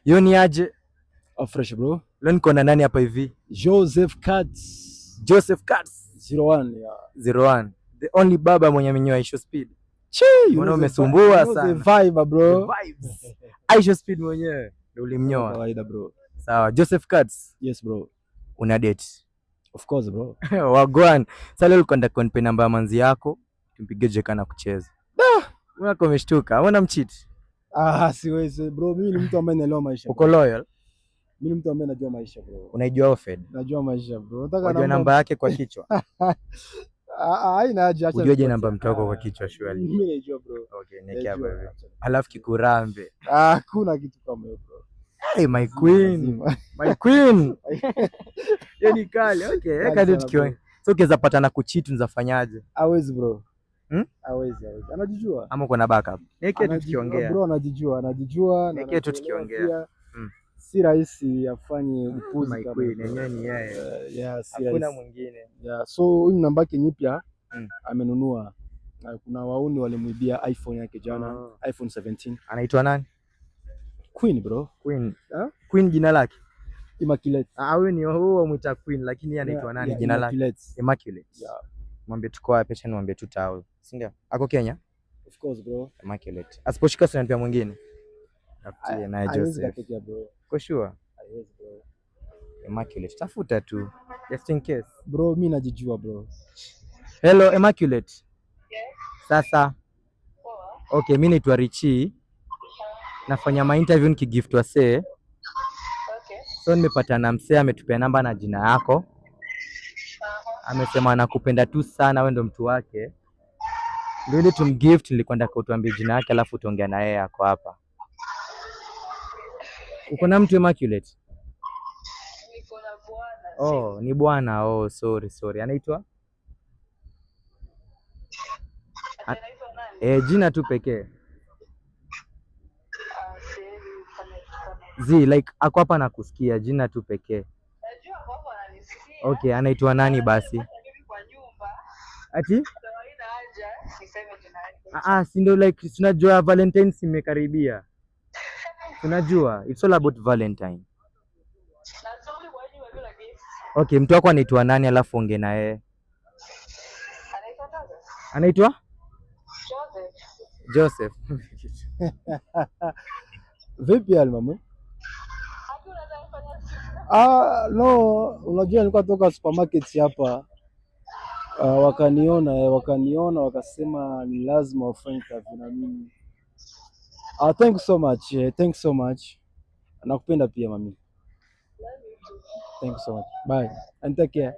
Yo ni aje? Fresh bro. Leo niko na nani hapa hivi? Joseph Katz. Joseph Katz 01 yeah. 01. The only baba mwenye amenyoa Isho Speed. Mbona umesumbua sana. Vibe bro. The vibes. Isho Speed mwenyewe ndio ulimnyoa. Kawaida bro. Sawa, Joseph Katz. Yes bro. Una date? Of course bro. Wagwan. Sasa leo ulikwenda kunipa namba ya manzi yako, tumpige jeka na kucheza. Unako umeshtuka, unaona mcheat? Siwezi bro, mimi ni mtu ambaye naelewa maisha. Uko loyal? Mimi ni mtu ambaye najua maisha bro. Unaijua Ofed? Najua maisha bro. Unajua namba yake kwa kichwa? Haina haja, acha. Ujuaje namba mtu wako kwa kichwa shwari? Mimi najua bro. Okay, nikia hapa hivi. Alafu kikurambe. Hakuna kitu kama hiyo bro. Hey, my queen. My queen. Yaani kali. Okay, weka ndio tukiona. So ukiweza pata na kucheat unafanyaje? Hawezi bro. Hawezi. Anajijua. Ama uko na backup? Nikie tu tukiongea. Bro anajijua. Nikie tu tukiongea. Si rahisi afanye upuzi kama queen yenyewe ni yeye. Yeah, si hakuna mwingine. Yeah, so huyu namba yake nyipya amenunua. Kuna wauni walimwibia iPhone yake jana, iPhone 17. Anaitwa nani? Queen bro. Queen. Queen jina lake? Immaculate. Huyu ni huo muita Queen lakini yeye anaitwa nani jina lake? Immaculate. Yeah. Mwambie tuko wapi, acha niambie tu tao. Si ndio? Ako Kenya? Of course bro. Immaculate. Asiposhika sana pia mwingine. Nafutie naye Joseph. For sure. Haiwezi bro. Immaculate. Tafuta tu. Just in case. Bro, mimi najijua bro. Hello Immaculate. Yes. Sasa. Okay, mimi naitwa Richie. Nafanya ma interview nikigift wasee. Okay. So nimepata na msee ametupea namba na jina yako. Amesema anakupenda tu sana, wewe ndo mtu wake. Ndio ile tumgift, nilikwenda kutuambia jina yake alafu utaongea na yeye yako hapa. Uko na mtu Immaculate? Niko na bwana. Oh, ni bwana. Oh, sorry. Anaitwa? Anaitwa nani? Jina tu pekee. Like ako hapa nakusikia, jina tu pekee. Najua hapo ananisikia. Okay, anaitwa nani basi? Kwa nyumba. Ati? Haina haja niseme jina yake. Si ndio, like tunajua Valentine's imekaribia. Tunajua it's all about Valentine. Okay, mtu wako anaitwa nani alafu ongea na yeye? Anaitwa Joseph. Vipi alimamu? No, unajua nilikuwa toka supermarket hapa. Wakaniona wakasema ni lazima wafanye kazi na mimi. Thank you so much. Nakupenda pia mami. Thank you so much. Bye. And take care.